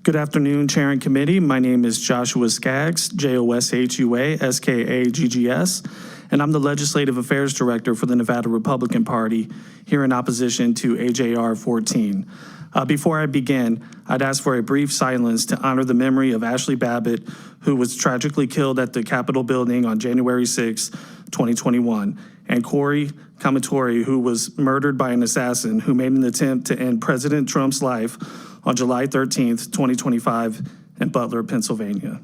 Good afternoon, Chair and Committee. My name is Joshua Skaggs, Joshua Skaggs, and I'm the Legislative Affairs Director for the Nevada Republican Party here in opposition to AJR 14. Before I begin, I'd ask for a brief silence to honor the memory of Ashley Babbitt, who was tragically killed at the Capitol building on January 6, 2021, and Corey Kamatori, who was murdered by an assassin who made an attempt to end President Trump's life on July 13th, 2025 in Butler, Pennsylvania.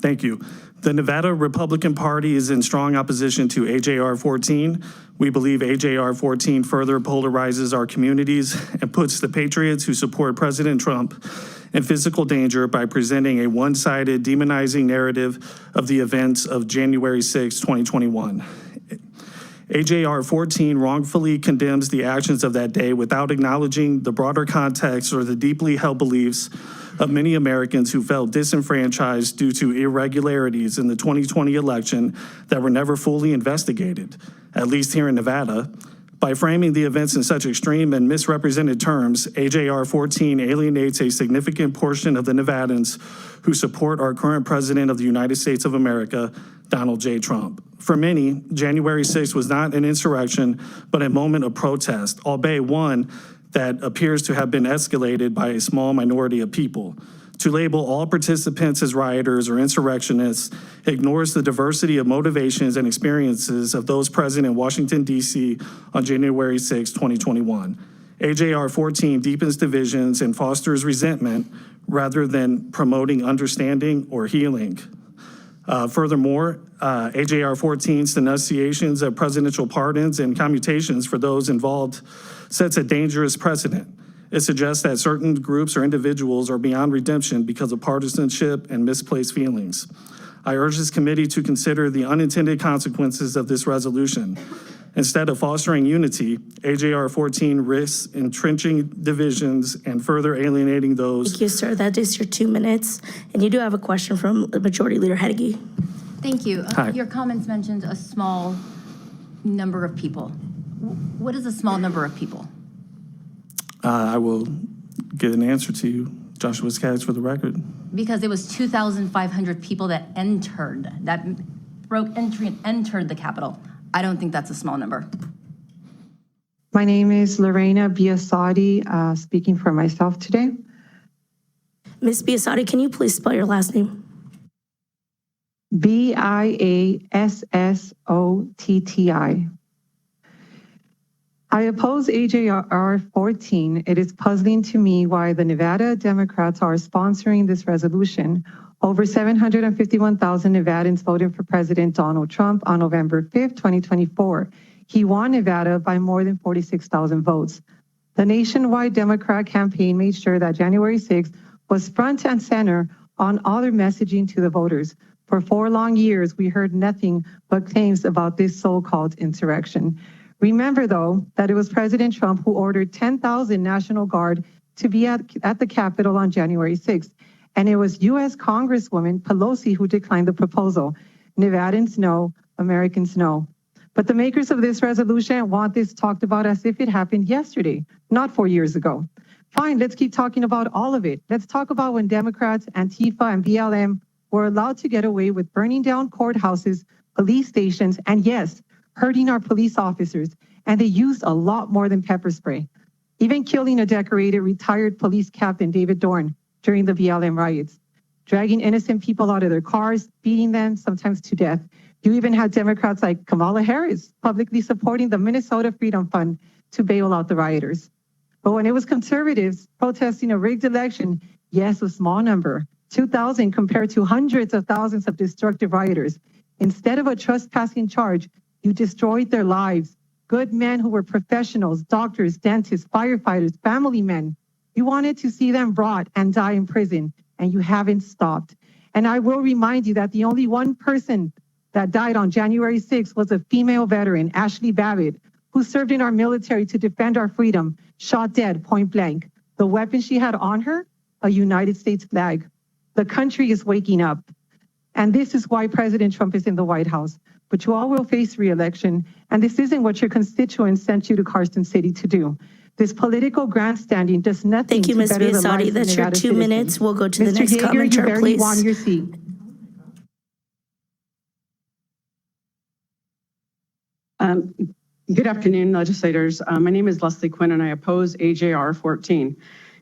Thank you. The Nevada Republican Party is in strong opposition to AJR 14. We believe AJR 14 further polarizes our communities and puts the patriots who support President Trump in physical danger by presenting a one-sided, demonizing narrative of the events of January 6, 2021. AJR 14 wrongfully condemns the actions of that day without acknowledging the broader context or the deeply held beliefs of many Americans who felt disenfranchised due to irregularities in the 2020 election that were never fully investigated, at least here in Nevada. By framing the events in such extreme and misrepresented terms, AJR 14 alienates a significant portion of the Nevadans who support our current President of the United States of America, Donald J. Trump. For many, January 6th was not an insurrection, but a moment of protest, albeit one that appears to have been escalated by a small minority of people. To label all participants as rioters or insurrectionists ignores the diversity of motivations and experiences of those present in Washington, D.C. on January 6, 2021. AJR 14 deepens divisions and fosters resentment rather than promoting understanding or healing. Furthermore, AJR 14's denunciations of presidential pardons and commutations for those involved sets a dangerous precedent. It suggests that certain groups or individuals are beyond redemption because of partisanship and misplaced feelings. I urge this committee to consider the unintended consequences of this resolution. Instead of fostering unity, AJR 14 risks entrenching divisions and further alienating those. Thank you, sir. That is your 2 minutes. And you do have a question from Majority Leader Hedege. Thank you. Hi. Your comments mentioned a small number of people. What is a small number of people? I will get an answer to you, Joshua Skaggs, for the record. Because it was 2,500 people that entered, that broke entry and entered the Capitol. I don't think that's a small number. My name is Lorena Biasotti, speaking for myself today. Ms. Biasotti, can you please spell your last name? Biassotti. I oppose AJR 14. It is puzzling to me why the Nevada Democrats are sponsoring this resolution. Over 751,000 Nevadans voted for President Donald Trump on November 5th, 2024. He won Nevada by more than 46,000 votes. The nationwide Democrat campaign made sure that January 6th was front and center on all their messaging to the voters. For 4 long years, we heard nothing but claims about this so-called insurrection. Remember, though, that it was President Trump who ordered 10,000 National Guard to be at the Capitol on January 6th. And it was U.S. Congresswoman Pelosi who declined the proposal. Nevadans know, Americans know. But the makers of this resolution want this talked about as if it happened yesterday, not 4 years ago. Fine, let's keep talking about all of it. Let's talk about when Democrats, Antifa, and BLM were allowed to get away with burning down courthouses, police stations, and yes, hurting our police officers, and they used a lot more than pepper spray, even killing a decorated retired police captain, David Dorn, during the BLM riots, dragging innocent people out of their cars, beating them, sometimes to death. You even had Democrats like Kamala Harris publicly supporting the Minnesota Freedom Fund to bail out the rioters. But when it was conservatives protesting a rigged election, yes, a small number, 2,000 compared to hundreds of thousands of destructive rioters. Instead of a trespassing charge, you destroyed their lives. Good men who were professionals, doctors, dentists, firefighters, family men. You wanted to see them brought and die in prison, and you haven't stopped. And I will remind you that the only one person that died on January 6th was a female veteran, Ashley Babbitt, who served in our military to defend our freedom, shot dead point blank. The weapon she had on her, a United States flag. The country is waking up. And this is why President Trump is in the White House. But you all will face re-election, and this isn't what your constituents sent you to Carson City to do. This political grandstanding does nothing Thank you, to Ms. better the Biasotti. lives of That's your Nevada 2 minutes. citizens. We'll go to the Mr. next Yeager, you commenter, barely please. won your seat. Good afternoon, legislators. My name is Leslie Quinn, and I oppose AJR 14.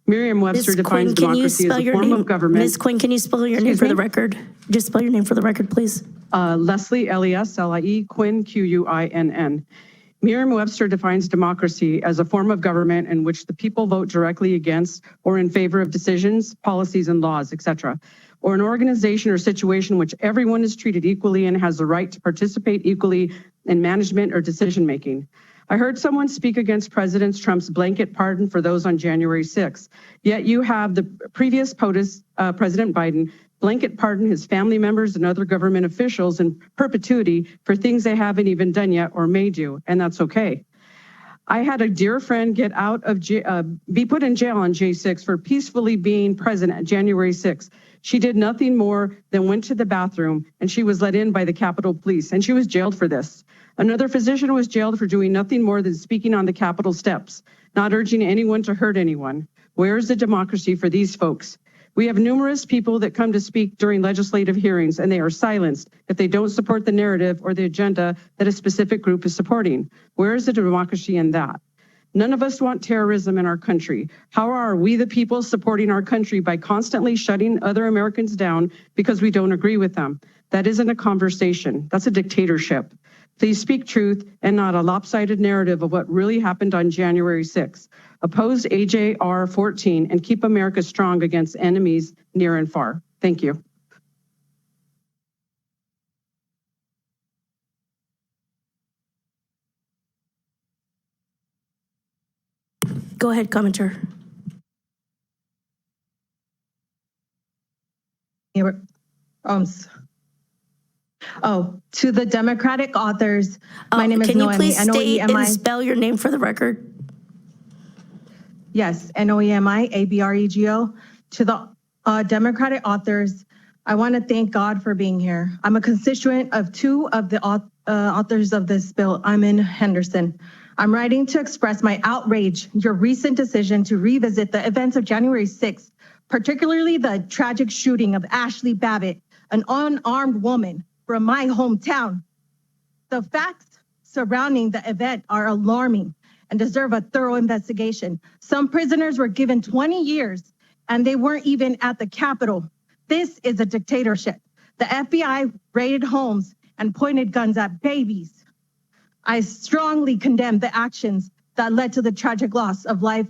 Merriam-Webster Ms. defines Quinn, can you democracy as spell a your form name? of government. Ms. Quinn, can you spell your name Excuse for the me? record? Just spell your name for the record, please. Leslie, L-E-S-L-I-E, Quinn, Q-U-I-N-N. Merriam-Webster defines democracy as a form of government in which the people vote directly against or in favor of decisions, policies, and laws, etc., or an organization or situation in which everyone is treated equally and has the right to participate equally in management or decision-making. I heard someone speak against President Trump's blanket pardon for those on January 6th, yet you have the previous POTUS, President Biden, blanket pardon his family members and other government officials in perpetuity for things they haven't even done yet or may do, and that's okay. I had a dear friend get out of be put in jail on J6 for peacefully being present at January 6th. She did nothing more than went to the bathroom, and she was let in by the Capitol Police, and she was jailed for this. Another physician was jailed for doing nothing more than speaking on the Capitol steps, not urging anyone to hurt anyone. Where is the democracy for these folks? We have numerous people that come to speak during legislative hearings, and they are silenced if they don't support the narrative or the agenda that a specific group is supporting. Where is the democracy in that? None of us want terrorism in our country. How are we the people supporting our country by constantly shutting other Americans down because we don't agree with them? That isn't a conversation. That's a dictatorship. Please speak truth and not a lopsided narrative of what really happened on January 6th. Oppose AJR 14 and keep America strong against enemies near and far. Thank you. Go ahead, commenter. To the Democratic authors, my name is Can you Noemi, please state and N-O-E-M-I. spell your name for the record? Yes, Noemi, A-B-R-E-G-O. To the Democratic authors, I want to thank God for being here. I'm a constituent of two of the authors of this bill. I'm in Henderson. I'm writing to express my outrage, your recent decision to revisit the events of January 6th, particularly the tragic shooting of Ashley Babbitt, an unarmed woman from my hometown. The facts surrounding the event are alarming and deserve a thorough investigation. Some prisoners were given 20 years and they weren't even at the Capitol. This is a dictatorship. The FBI raided homes and pointed guns at babies. I strongly condemn the actions that led to the tragic loss of life,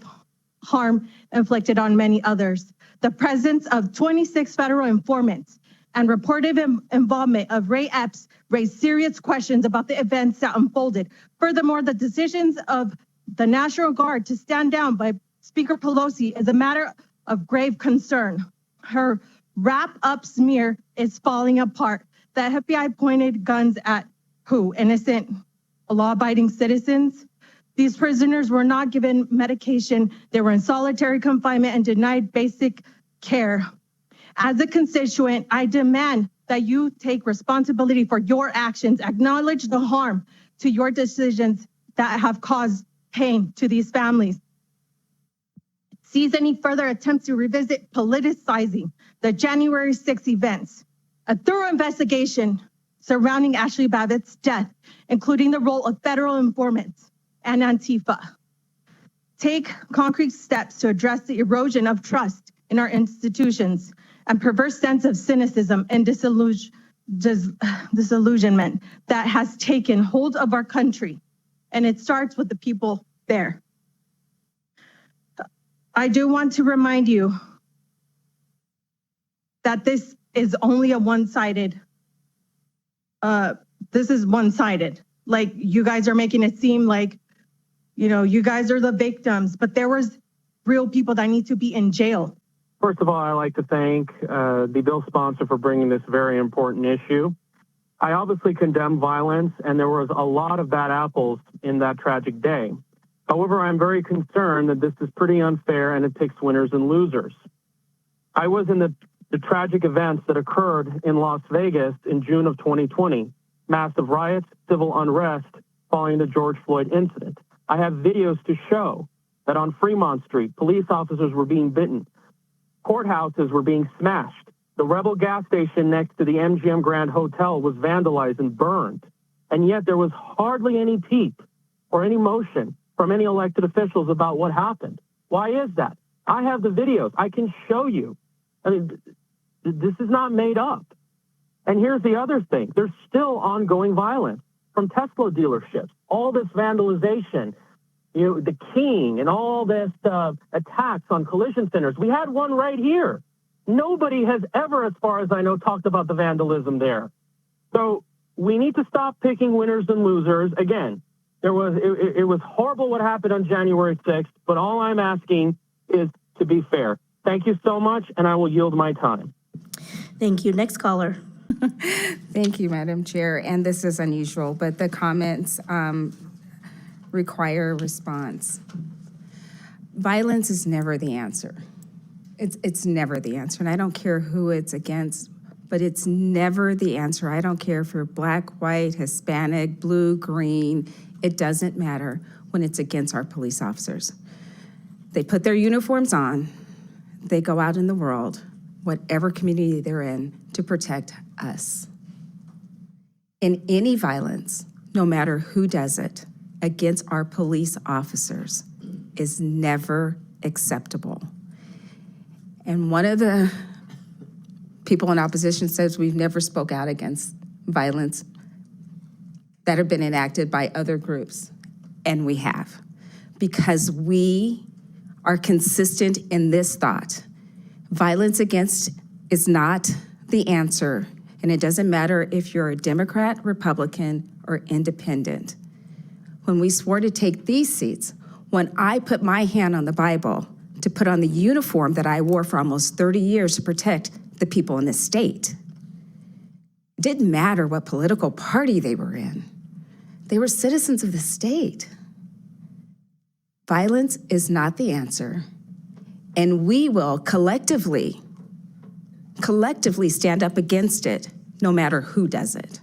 harm inflicted on many others. The presence of 26 federal informants and reported involvement of Ray Epps raised serious questions about the events that unfolded. Furthermore, the decisions of the National Guard to stand down by Speaker Pelosi is a matter of grave concern. Her wrap-up smear is falling apart. The FBI pointed guns at who? Innocent, law-abiding citizens? These prisoners were not given medication. They were in solitary confinement and denied basic care. As a constituent, I demand that you take responsibility for your actions, acknowledge the harm to your decisions that have caused pain to these families. Seize any further attempts to revisit politicizing the January 6 events. A thorough investigation surrounding Ashley Babbitt's death, including the role of federal informants and Antifa. Take concrete steps to address the erosion of trust in our institutions and perverse sense of cynicism and disillusionment that has taken hold of our country. And it starts with the people there. I do want to remind you that this is only a one-sided, this is one-sided. Like, you guys are making it seem like, you know, you guys are the victims, but there was real people that need to be in jail. First of all, I'd like to thank the bill sponsor for bringing this very important issue. I obviously condemn violence, and there was a lot of bad apples in that tragic day. However, I'm very concerned that this is pretty unfair and it picks winners and losers. I was in the tragic events that occurred in Las Vegas in June of 2020, massive riots, civil unrest following the George Floyd incident. I have videos to show that on Fremont Street, police officers were being bitten, courthouses were being smashed, the Rebel gas station next to the MGM Grand Hotel was vandalized and burned, and yet there was hardly any peep or any motion from any elected officials about what happened. Why is that? I have the videos. I can show you. I mean, this is not made up. And here's the other thing. There's still ongoing violence from Tesla dealerships, all this vandalization, the King and all this attacks on collision centers. We had one right here. Nobody has ever, as far as I know, talked about the vandalism there. So we need to stop picking winners and losers. Again, it was horrible what happened on January 6th, but all I'm asking is to be fair. Thank you so much, and I will yield my time. Thank you. Next caller. Thank you, Madam Chair. And this is unusual, but the comments require a response. Violence is never the answer. It's never the answer. And I don't care who it's against, but it's never the answer. I don't care if you're black, white, Hispanic, blue, green. It doesn't matter when it's against our police officers. They put their uniforms on. They go out in the world, whatever community they're in, to protect us. And any violence, no matter who does it, against our police officers is never acceptable. And one of the people in opposition says we've never spoke out against violence that have been enacted by other groups. And we have, because we are consistent in this thought. Violence against is not the answer, and it doesn't matter if you're a Democrat, Republican, or independent. When we swore to take these seats, when I put my hand on the Bible to put on the uniform that I wore for almost 30 years to protect the people in this state, it didn't matter what political party they were in. They were citizens of the state. Violence is not the answer, and we will collectively stand up against it, no matter who does it.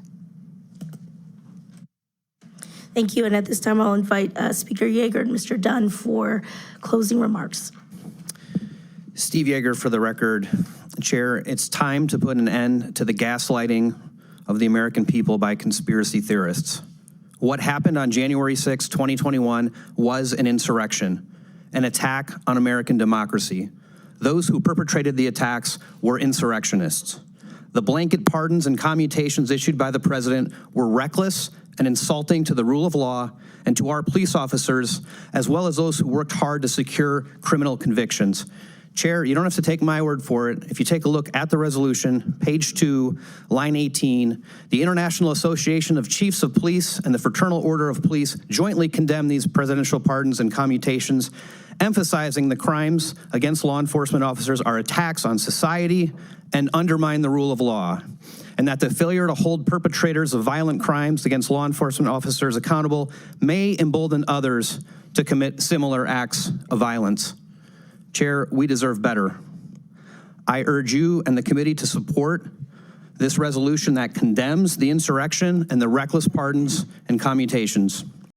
Thank you. And at this time, I'll invite Speaker Yeager and Mr. Dunn for closing remarks. Steve Yeager for the record. Chair, it's time to put an end to the gaslighting of the American people by conspiracy theorists. What happened on January 6, 2021 was an insurrection, an attack on American democracy. Those who perpetrated the attacks were insurrectionists. The blanket pardons and commutations issued by the president were reckless and insulting to the rule of law and to our police officers, as well as those who worked hard to secure criminal convictions. Chair, you don't have to take my word for it. If you take a look at the resolution, page 2, line 18, the International Association of Chiefs of Police and the Fraternal Order of Police jointly condemn these presidential pardons and commutations, emphasizing the crimes against law enforcement officers are attacks on society and undermine the rule of law, and that the failure to hold perpetrators of violent crimes against law enforcement officers accountable may embolden others to commit similar acts of violence. Chair, we deserve better. I urge you and the committee to support this resolution that condemns the insurrection and the reckless pardons and commutations.